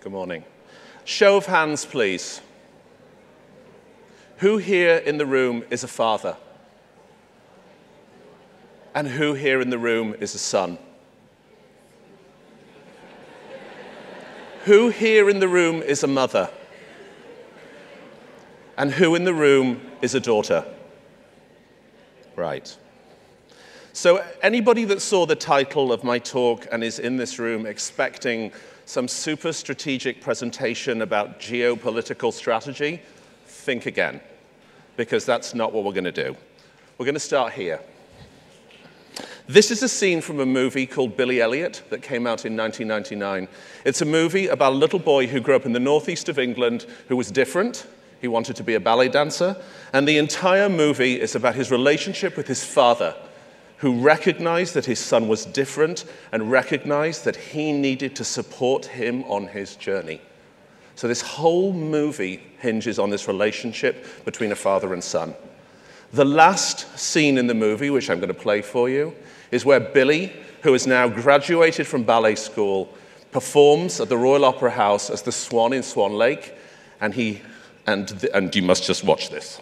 Good morning. Show of hands, please. Who here in the room is a father? And who here in the room is a son? Who here in the room is a mother? And who in the room is a daughter? Right. So anybody that saw the title of my talk and is in this room expecting some super strategic presentation about geopolitical strategy, think again, because that's not what we're going to do. We're going to start here. This is a scene from a movie called Billy Elliot that came out in 1999. It's a movie about a little boy who grew up in the northeast of England who was different. He wanted to be a ballet dancer. And the entire movie is about his relationship with his father, who recognized that his son was different and recognized that he needed to support him on his journey. So this whole movie hinges on this relationship between a father and son. The last scene in the movie, which I'm going to play for you, is where Billy, who has now graduated from ballet school, performs at the Royal Opera House as the Swan in Swan Lake, and you must just watch this.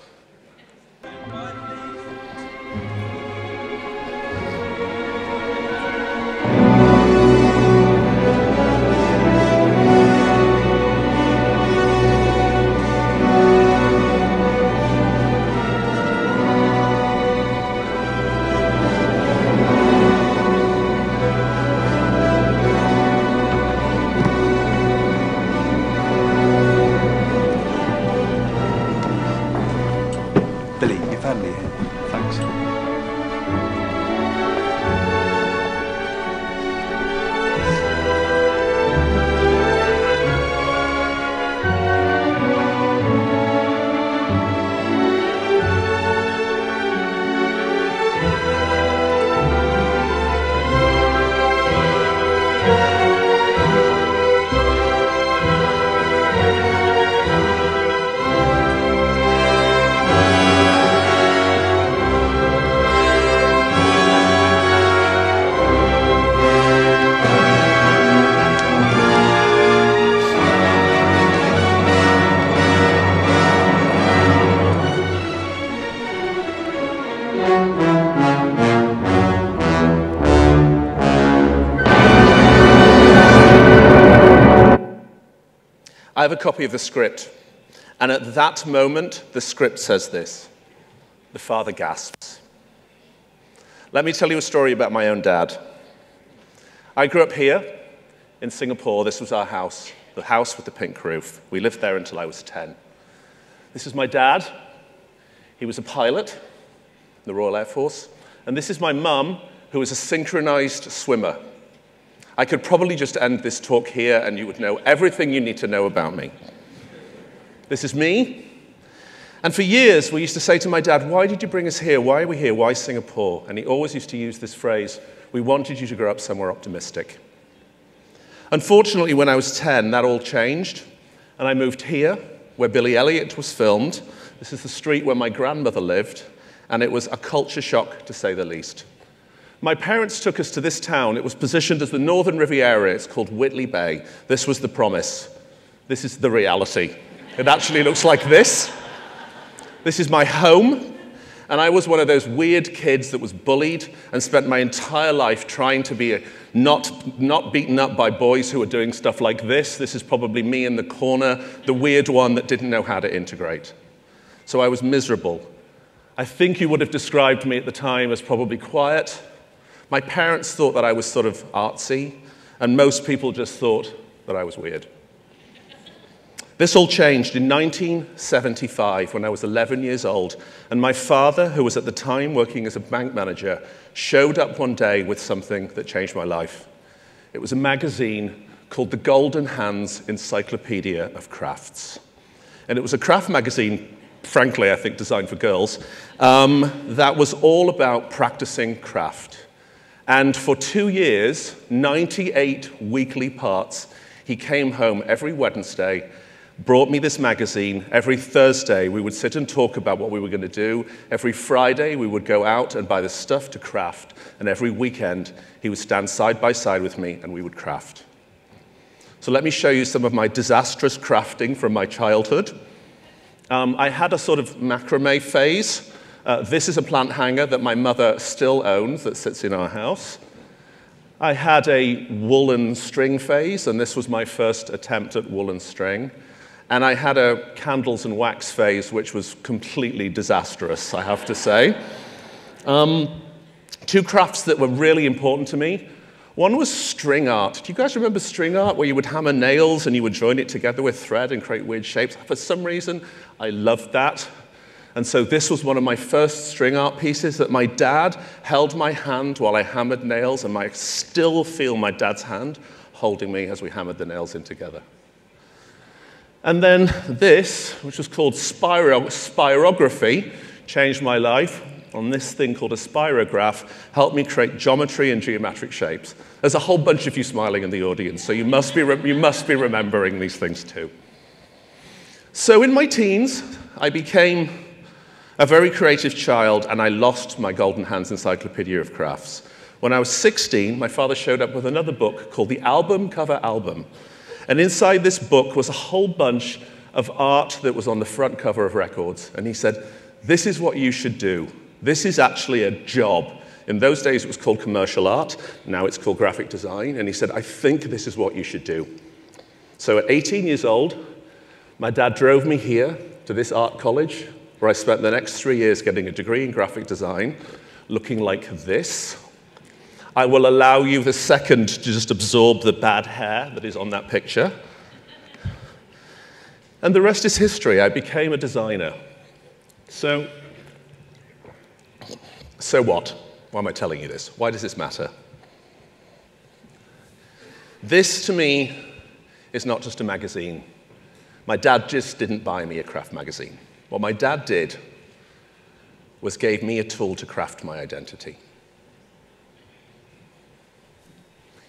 I have a copy of the script, and at that moment, the script says this. The father gasps. Let me tell you a story about my own dad. I grew up here in Singapore. This was our house, the house with the pink roof. We lived there until I was 10. This is my dad. He was a pilot in the Royal Air Force. And this is my mum, who was a synchronized swimmer. I could probably just end this talk here and you would know everything you need to know about me. This is me. And for years, we used to say to my dad, why did you bring us here? Why are we here? Why Singapore? And he always used to use this phrase, we wanted you to grow up somewhere optimistic. Unfortunately, when I was 10, that all changed. And I moved here, where Billy Elliot was filmed. This is the street where my grandmother lived. And it was a culture shock, to say the least. My parents took us to this town. It was positioned as the Northern Riviera. It's called Whitley Bay. This was the promise. This is the reality. It actually looks like this. This is my home. And I was one of those weird kids that was bullied and spent my entire life trying to be not beaten up by boys who were doing stuff like this. This is probably me in the corner, the weird one that didn't know how to integrate. So I was miserable. I think you would have described me at the time as probably quiet. My parents thought that I was sort of artsy, and most people just thought that I was weird. This all changed in 1975 when I was 11 years old, and my father, who was at the time working as a bank manager, showed up one day with something that changed my life. It was a magazine called The Golden Hands Encyclopedia of Crafts. And it was a craft magazine, frankly, I think designed for girls, that was all about practicing craft. And for 2 years, 98 weekly parts, he came home every Wednesday, brought me this magazine. Every Thursday, we would sit and talk about what we were going to do. Every Friday, we would go out and buy the stuff to craft. And every weekend, he would stand side by side with me, and we would craft. So So let me show you some of my disastrous crafting from my childhood. I had a sort of macrame phase. This is a plant hanger that my mother still owns that sits in our house. I had a woolen string phase, and this was my first attempt at woolen string. And I had a candles and wax phase, which was completely disastrous, I have to say. Two crafts that were really important to me. One was string art. Do you guys remember string art, where you would hammer nails and you would join it together with thread and create weird shapes? For some reason, I loved that. And so this was one of my first string art pieces that my dad held my hand while I hammered nails, and I still feel my dad's hand holding me as we hammered the nails in together. And then this, which was called spirography, changed my life. On this thing called a spirograph, helped me create geometry and geometric shapes. There's a whole bunch of you smiling in the audience, so you must be remembering these things too. So in my teens, I became a very creative child, and I lost my Golden Hands Encyclopedia of Crafts. When I was 16, my father showed up with another book called The Album Cover Album. And inside this book was a whole bunch of art that was on the front cover of records. And he said, this is what you should do. This is actually a job. In those days, it was called commercial art. Now it's called graphic design. And he said, I think this is what you should do. So at 18 years old, my dad drove me here to this art college, where I spent the next 3 years getting a degree in graphic design, looking like this. I will allow you the second to just absorb the bad hair that is on that picture. And the rest is history. I became a designer. So what? Why am I telling you this? Why does this matter? This, to me, is not just a magazine. My dad just didn't buy me a craft magazine. What my dad did was gave me a tool to craft my identity.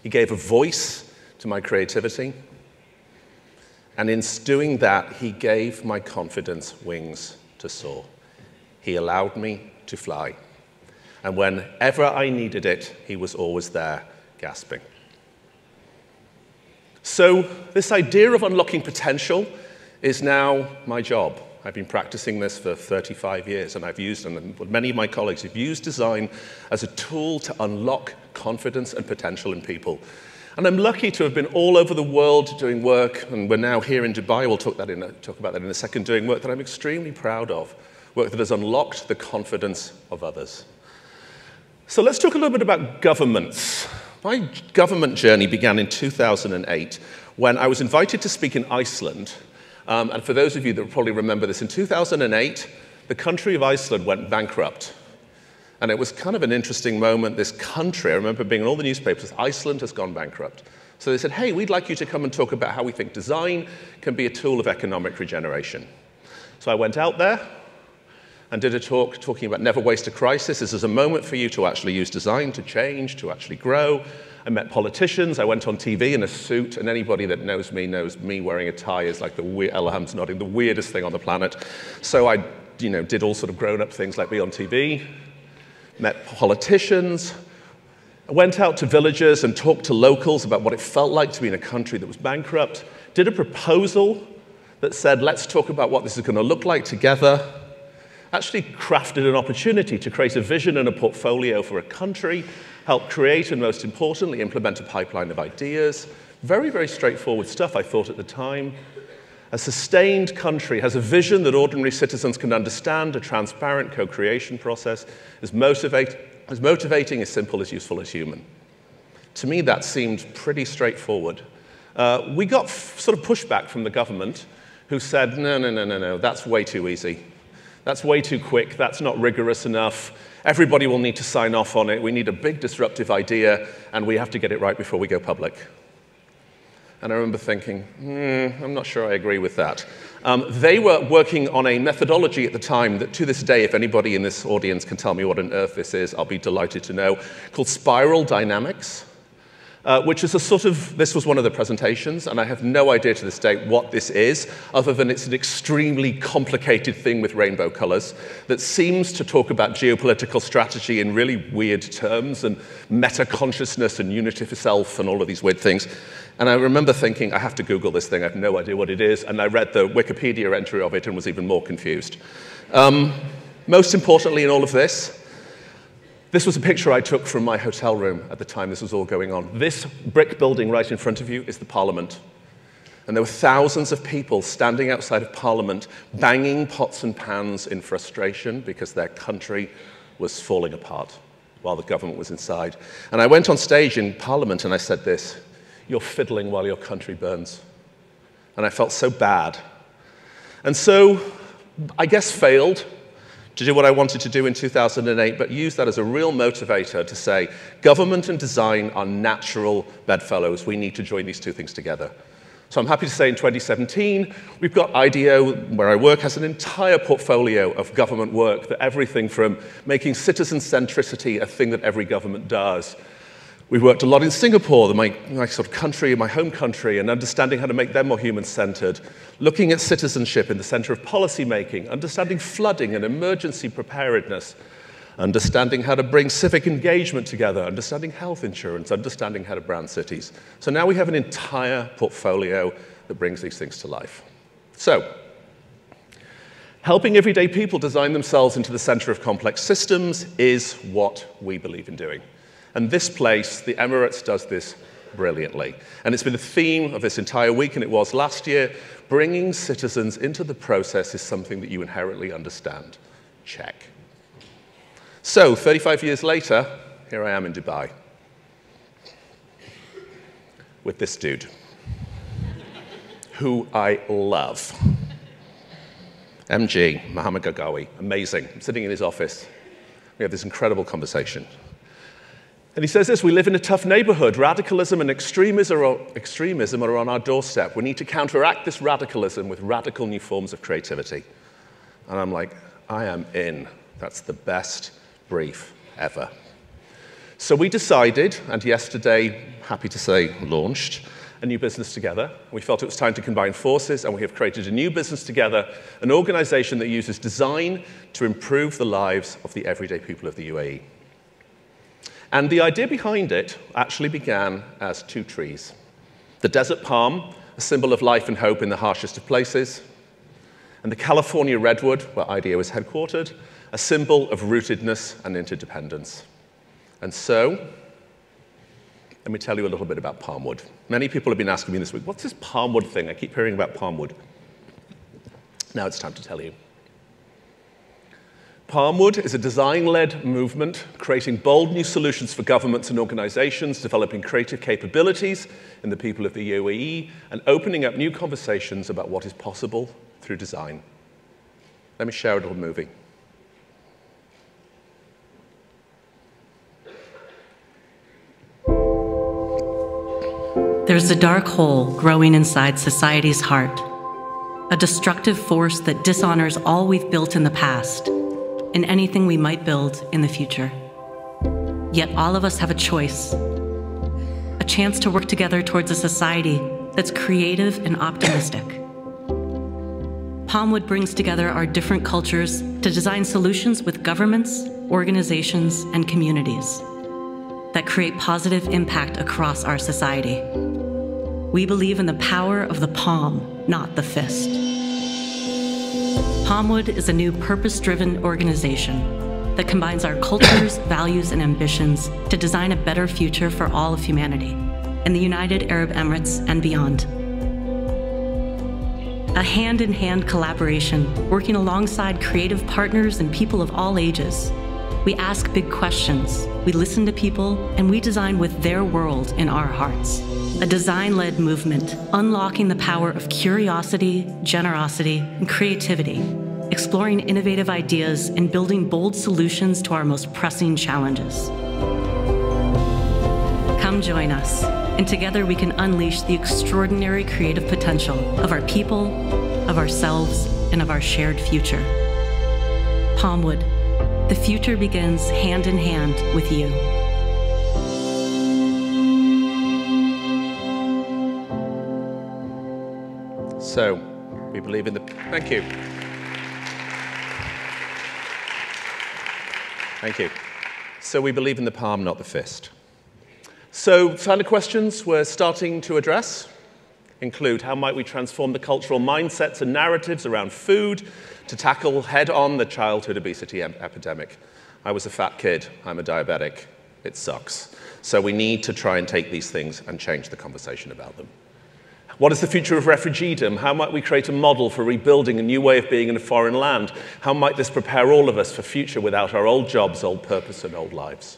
He gave a voice to my creativity, and in doing that, he gave my confidence wings to soar. He allowed me to fly. And whenever I needed it, he was always there, gasping. So this idea of unlocking potential is now my job. I've been practicing this for 35 years, and I've used, and many of my colleagues have used design as a tool to unlock confidence and potential in people. And I'm lucky to have been all over the world doing work, and we're now here in Dubai. We'll talk about that in a second, doing work that I'm extremely proud of, work that has unlocked the confidence of others. So let's talk a little bit about governments. My government journey began in 2008 when I was invited to speak in Iceland. And for those of you that will probably remember this, in 2008, the country of Iceland went bankrupt. And it was kind of an interesting moment. This country, I remember being in all the newspapers, Iceland has gone bankrupt. So they said, hey, we'd like you to come and talk about how we think design can be a tool of economic regeneration. So I went out there and did a talk talking about never waste a crisis. This is a moment for you to actually use design to change, to actually grow. I met politicians. I went on TV in a suit, and anybody that knows me wearing a tie is like Elham's nodding, the weirdest thing on the planet. So I did all sort of grown-up things like be on TV, met politicians, went out to villages and talked to locals about what it felt like to be in a country that was bankrupt, did a proposal that said, let's talk about what this is going to look like together, actually crafted an opportunity to create a vision and a portfolio for a country, help create and, most importantly, implement a pipeline of ideas. Very, very straightforward stuff, I thought at the time. A sustained country has a vision that ordinary citizens can understand, a transparent co-creation process, as motivating, as simple, as useful as human. To me, that seemed pretty straightforward. We got sort of pushback from the government, who said, no, that's way too easy. That's way too quick. That's not rigorous enough. Everybody will need to sign off on it. We need a big disruptive idea, and we have to get it right before we go public. And I remember thinking, I'm not sure I agree with that. They were working on a methodology at the time that to this day, if anybody in this audience can tell me what on earth this is, I'll be delighted to know, called spiral dynamics. which is a sort of, this was one of the presentations, and I have no idea to this day what this is, other than it's an extremely complicated thing with rainbow colors that seems to talk about geopolitical strategy in really weird terms, and meta-consciousness and unity of self and all of these weird things. And I remember thinking, I have to Google this thing, I have no idea what it is, and I read the Wikipedia entry of it and was even more confused. Most importantly in all of this was a picture I took from my hotel room at the time this was all going on. This brick building right in front of you is the Parliament. And there were thousands of people standing outside of Parliament, banging pots and pans in frustration because their country was falling apart while the government was inside. And I went on stage in Parliament and I said this, "You're fiddling while your country burns." And I felt so bad. And so, I guess failed to do what I wanted to do in 2008, but use that as a real motivator to say, government and design are natural bedfellows. We need to join these two things together. So I'm happy to say in 2017, we've got IDEO, where I work, has an entire portfolio of government work, that everything from making citizen centricity a thing that every government does. We've worked a lot in Singapore, my sort of country, my home country, and understanding how to make them more human-centered. Looking at citizenship in the center of policy making, understanding flooding and emergency preparedness, understanding how to bring civic engagement together, understanding health insurance, understanding how to brand cities. So now we have an entire portfolio that brings these things to life. So, helping everyday people design themselves into the center of complex systems is what we believe in doing. And this place, the Emirates, does this brilliantly. And it's been the theme of this entire week, and it was last year. Bringing citizens into the process is something that you inherently understand. Check. So, 35 years later, here I am in Dubai with this dude, who I love. MG, Mohammed Gagawi, amazing. I'm sitting in his office. We have this incredible conversation. And he says this, we live in a tough neighborhood. Radicalism and extremism are on our doorstep. We need to counteract this radicalism with radical new forms of creativity. And I'm like, I am in. That's the best brief ever. So we decided, and yesterday, happy to say, launched, a new business together. We felt it was time to combine forces, and we have created a new business together, an organization that uses design to improve the lives of the everyday people of the UAE. And the idea behind it actually began as two trees. The desert palm, a symbol of life and hope in the harshest of places, and the California redwood, where IDEO is headquartered, a symbol of rootedness and interdependence. And so, let me tell you a little bit about palmwood. Many people have been asking me this week, what's this palmwood thing? I keep hearing about palmwood. Now it's time to tell you. Palmwood is a design-led movement creating bold new solutions for governments and organizations, developing creative capabilities in the people of the UAE, and opening up new conversations about what is possible through design. Let me share a little movie. There's a dark hole growing inside society's heart, a destructive force that dishonors all we've built in the past and anything we might build in the future. Yet all of us have a choice, a chance to work together towards a society that's creative and optimistic. Palmwood brings together our different cultures to design solutions with governments, organizations, and communities that create positive impact across our society. We believe in the power of the palm, not the fist. Palmwood is a new purpose-driven organization that combines our cultures, values, and ambitions to design a better future for all of humanity in the United Arab Emirates and beyond. A hand-in-hand collaboration working alongside creative partners and people of all ages. We ask big questions, we listen to people, and we design with their world in our hearts. A design-led movement, unlocking the power of curiosity, generosity, and creativity, exploring innovative ideas and building bold solutions to our most pressing challenges. Come join us, and together we can unleash the extraordinary creative potential of our people, of ourselves, and of our shared future. Palmwood, the future begins hand in hand with you. So, we believe in the... Thank you. Thank you. So we believe in the palm, not the fist. So, kind of questions we're starting to address include how might we transform the cultural mindsets and narratives around food to tackle head-on the childhood obesity epidemic. I was a fat kid. I'm a diabetic. It sucks. So we need to try and take these things and change the conversation about them. What is the future of refugeedom? How might we create a model for rebuilding a new way of being in a foreign land? How might this prepare all of us for a future without our old jobs, old purpose, and old lives?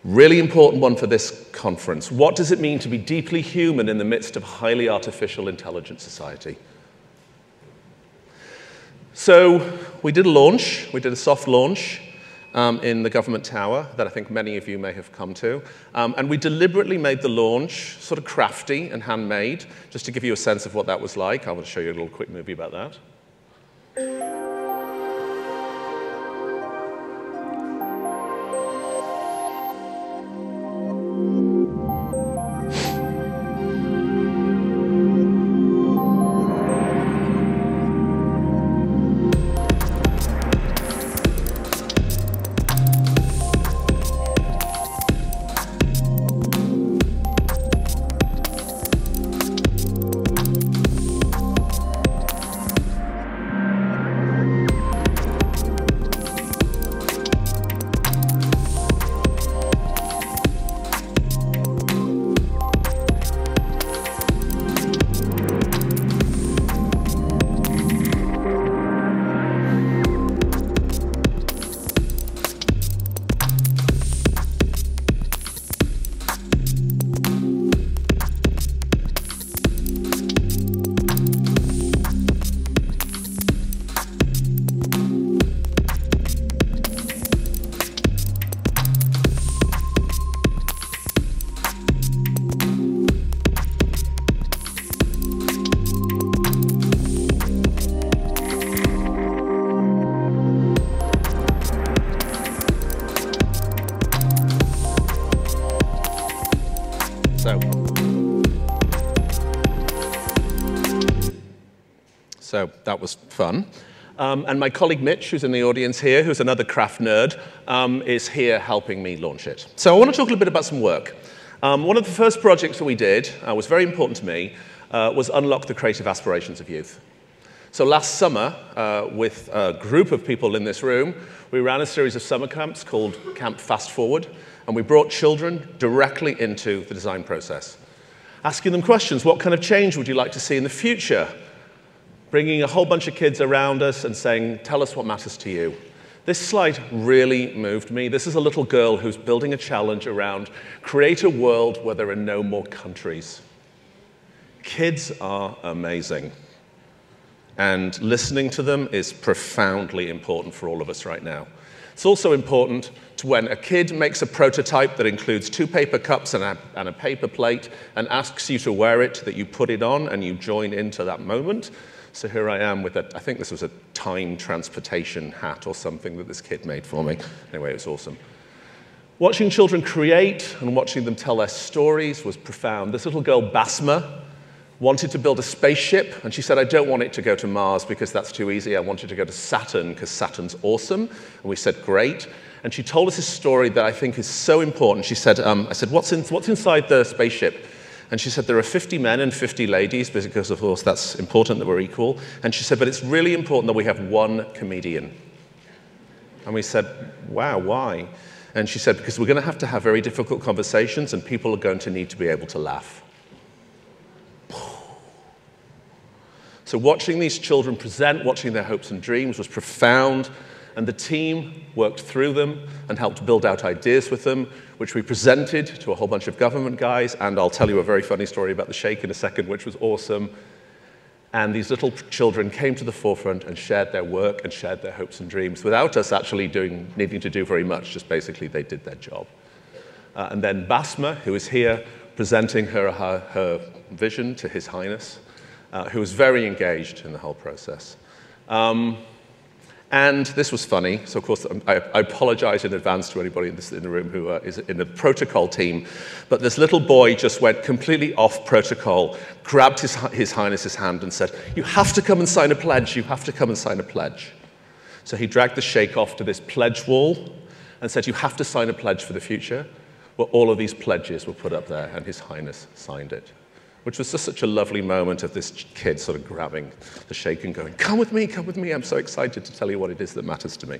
Really important one for this conference. What does it mean to be deeply human in the midst of a highly artificial intelligent society? So we did a launch. We did a soft launch in the government tower that I think many of you may have come to. And we deliberately made the launch sort of crafty and handmade, just to give you a sense of what that was like. I want to show you a little quick movie about that. So that was fun. And my colleague Mitch, who's in the audience here, who's another craft nerd, is here helping me launch it. So I want to talk a little bit about some work. One of the first projects that we did, was very important to me, was unlock the creative aspirations of youth. So last summer, with a group of people in this room, we ran a series of summer camps called Camp Fast Forward, and we brought children directly into the design process, asking them questions. What kind of change would you like to see in the future? Bringing a whole bunch of kids around us and saying, tell us what matters to you. This slide really moved me. This is a little girl who's building a challenge around create a world where there are no more countries. Kids are amazing. And listening to them is profoundly important for all of us right now. It's also important to when a kid makes a prototype that includes 2 paper cups and a paper plate and asks you to wear it, that you put it on and you join into that moment. So here I am with I think this was a time transportation hat or something that this kid made for me. Anyway, it was awesome. Watching children create and watching them tell their stories was profound. This little girl, Basma, wanted to build a spaceship, and she said, I don't want it to go to Mars because that's too easy. I want it to go to Saturn because Saturn's awesome. And we said, great. And she told us a story that I think is so important. She said, I said, what's inside the spaceship? And she said, there are 50 men and 50 ladies, because, of course, that's important that we're equal. And she said, but it's really important that we have one comedian. And we said, wow, why? And she said, because we're going to have very difficult conversations, and people are going to need to be able to laugh. So watching these children present, watching their hopes and dreams was profound. And the team worked through them and helped build out ideas with them, which we presented to a whole bunch of government guys. And I'll tell you a very funny story about the shake in a second, which was awesome. And these little children came to the forefront and shared their work and shared their hopes and dreams without us actually needing to do very much. Just basically, they did their job. And then Basma, who is here presenting her vision to His Highness, who was very engaged in the whole process. And this was funny, so of course I apologize in advance to anybody in the room who is in the protocol team, but this little boy just went completely off protocol, grabbed His Highness's hand and said, "You have to come and sign a pledge, you have to come and sign a pledge." So he dragged the sheikh off to this pledge wall and said, "You have to sign a pledge for the future." Well, all of these pledges were put up there and His Highness signed it, which was just such a lovely moment of this kid sort of grabbing the sheikh and going, come with me, I'm so excited to tell you what it is that matters to me.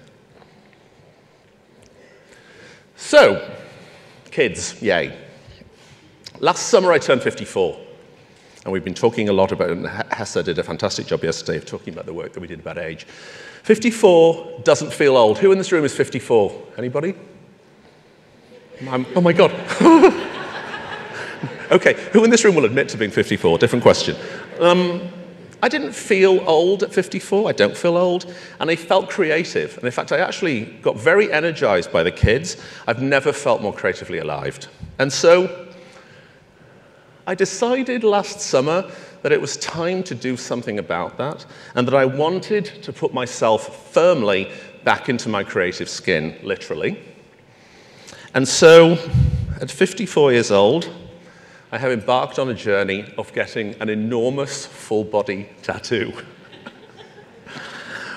So, kids, yay. Last summer I turned 54, and we've been talking a lot about it, and Hessa did a fantastic job yesterday of talking about the work that we did about age. 54 doesn't feel old. Who in this room is 54? Anybody? Oh my God. Okay, who in this room will admit to being 54? Different question. I didn't feel old at 54, I don't feel old, and I felt creative. And in fact, I actually got very energized by the kids. I've never felt more creatively alive. And so I decided last summer that it was time to do something about that, and that I wanted to put myself firmly back into my creative skin, literally. And so, at 54 years old, I have embarked on a journey of getting an enormous full-body tattoo,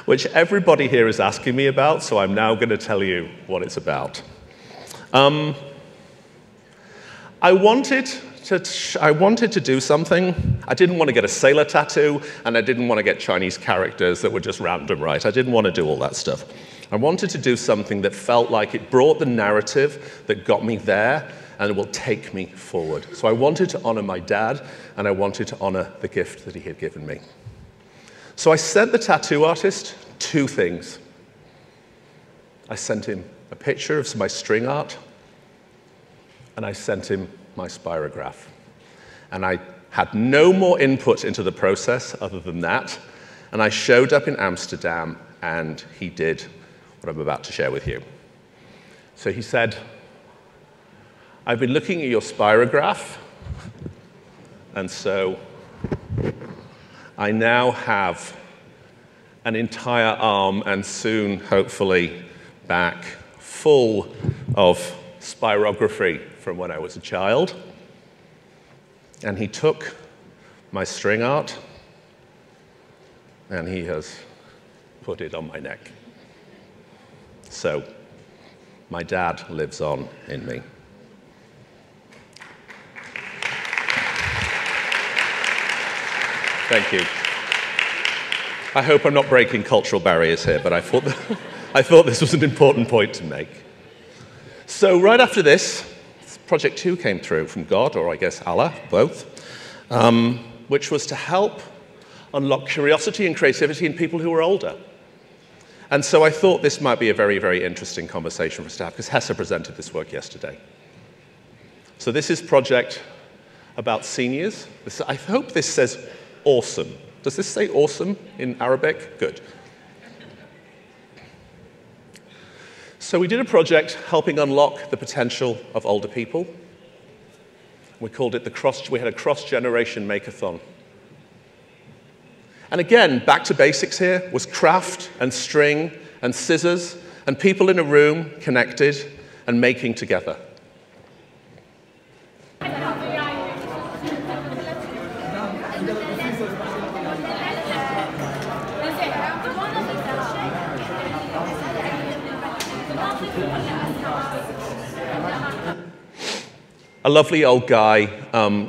which everybody here is asking me about, so I'm now going to tell you what it's about. I wanted to do something. I didn't want to get a sailor tattoo, and I didn't want to get Chinese characters that were just random, right? I didn't want to do all that stuff. I wanted to do something that felt like it brought the narrative that got me there, and it will take me forward. So I wanted to honor my dad, and I wanted to honor the gift that he had given me. So I sent the tattoo artist 2 things. I sent him a picture of my string art, and I sent him my spirograph. And I had no more input into the process other than that, and I showed up in Amsterdam, and he did what I'm about to share with you. So he said, "I've been looking at your spirograph, and so I now have an entire arm and soon, hopefully, back full of spirography from when I was a child." And he took my string art, and he has put it on my neck. So, my dad lives on in me. Thank you. I hope I'm not breaking cultural barriers here, but I thought this was an important point to make. So right after this, Project 2 came through from God, or I guess Allah, both, which was to help unlock curiosity and creativity in people who were older. And so I thought this might be a very, very interesting conversation for us to have, because Hessa presented this work yesterday. So this is project about seniors. I hope this says awesome. Does this say awesome in Arabic? Good. So we did a project helping unlock the potential of older people. We called it we had a cross-generation makeathon. And again, back to basics here, was craft and string and scissors and people in a room connected and making together. A lovely old guy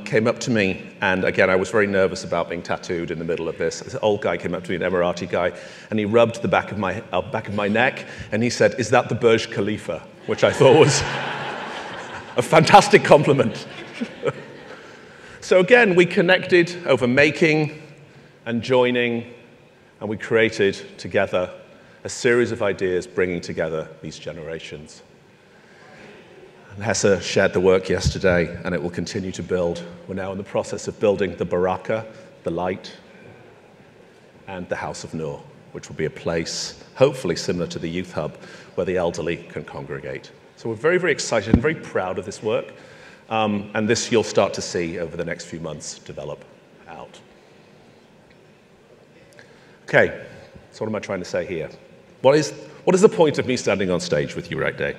came up to me, and again, I was very nervous about being tattooed in the middle of this. This old guy came up to me, an Emirati guy, and he rubbed the back of my neck, and he said, "Is that the Burj Khalifa?" Which I thought was a fantastic compliment. So again, we connected over making and joining, and we created together a series of ideas bringing together these generations. And Hessa shared the work yesterday, and it will continue to build. We're now in the process of building the Baraka, the light, and the House of Noor, which will be a place, hopefully similar to the Youth Hub, where the elderly can congregate. So we're very, very excited and very proud of this work, and this you'll start to see over the next few months develop out. Okay, so what am I trying to say here? What is the point of me standing on stage with you right now?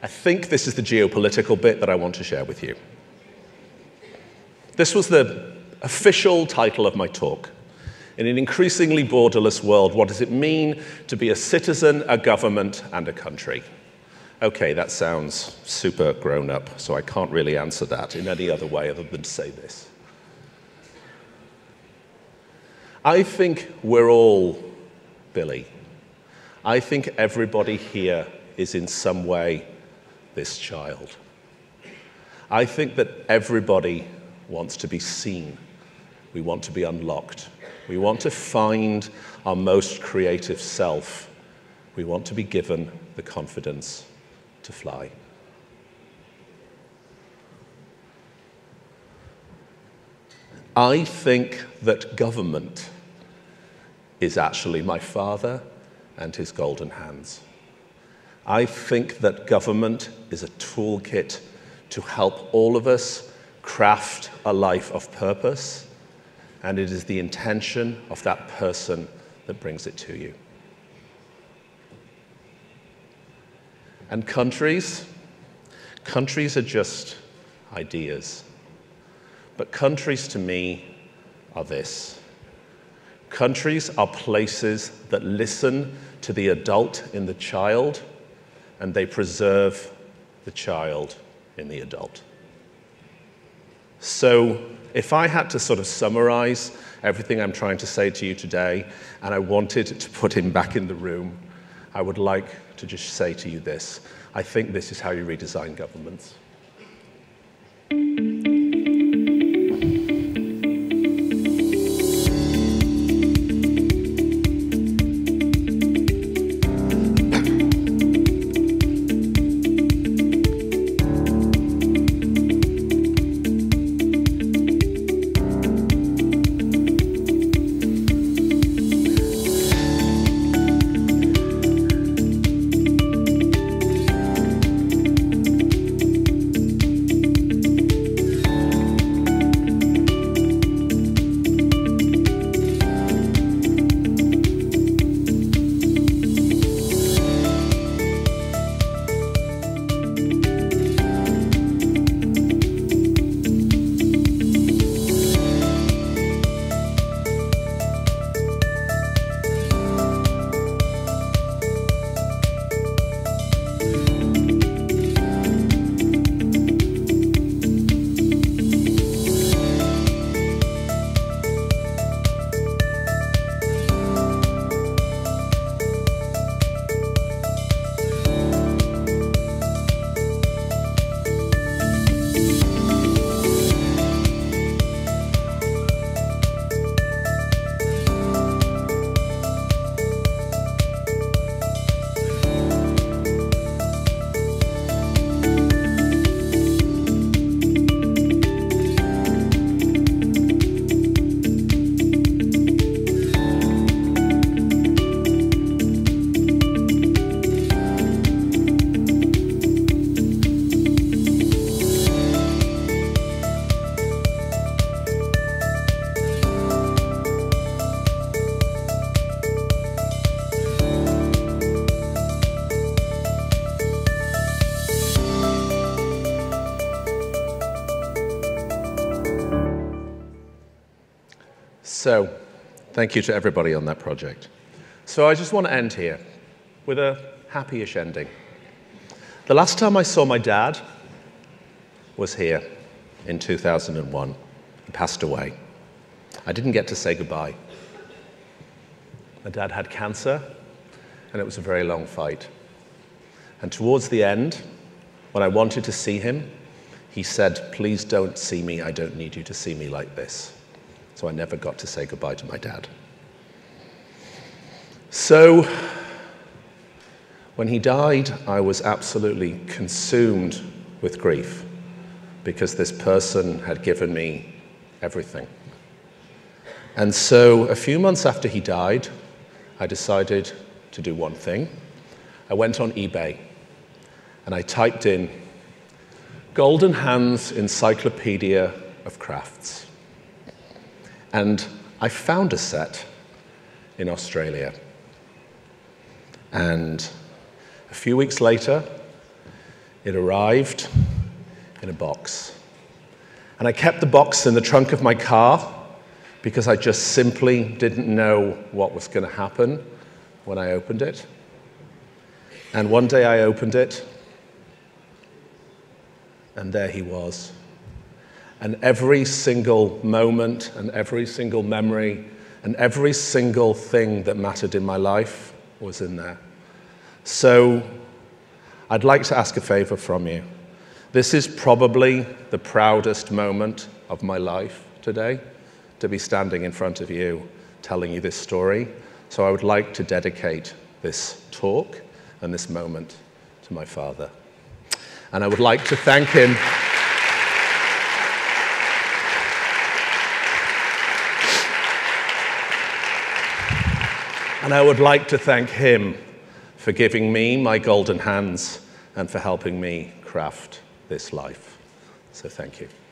I think this is the geopolitical bit that I want to share with you. This was the official title of my talk. In an increasingly borderless world, what does it mean to be a citizen, a government, and a country? Okay, that sounds super grown up, so I can't really answer that in any other way other than to say this. I think we're all Billy. I think everybody here is in some way this child. I think that everybody wants to be seen. We want to be unlocked. We want to find our most creative self. We want to be given the confidence to fly. I think that government is actually my father and his golden hands. I think that government is a toolkit to help all of us craft a life of purpose, and it is the intention of that person that brings it to you. And countries are just ideas. But countries to me are this. Countries are places that listen to the adult in the child, and they preserve the child in the adult. So if I had to sort of summarize everything I'm trying to say to you today, and I wanted to put him back in the room, I would like to just say to you this. I think this is how you redesign governments. So, thank you to everybody on that project. So I just want to end here with a happy-ish ending. The last time I saw my dad was here in 2001. He passed away. I didn't get to say goodbye. My dad had cancer, and it was a very long fight. And towards the end, when I wanted to see him, he said, "Please don't see me. I don't need you to see me like this." So I never got to say goodbye to my dad. So when he died, I was absolutely consumed with grief because this person had given me everything. And so a few months after he died, I decided to do one thing. I went on eBay and I typed in Golden Hands Encyclopedia of Crafts. And I found a set in Australia. And a few weeks later, it arrived in a box. And I kept the box in the trunk of my car because I just simply didn't know what was going to happen when I opened it. And one day I opened it, and there he was. And every single moment and every single memory and every single thing that mattered in my life was in there. So I'd like to ask a favor from you. This is probably the proudest moment of my life today, to be standing in front of you telling you this story. So I would like to dedicate this talk and this moment to my father. And I would like to thank him for giving me my golden hands and for helping me craft this life. So thank you.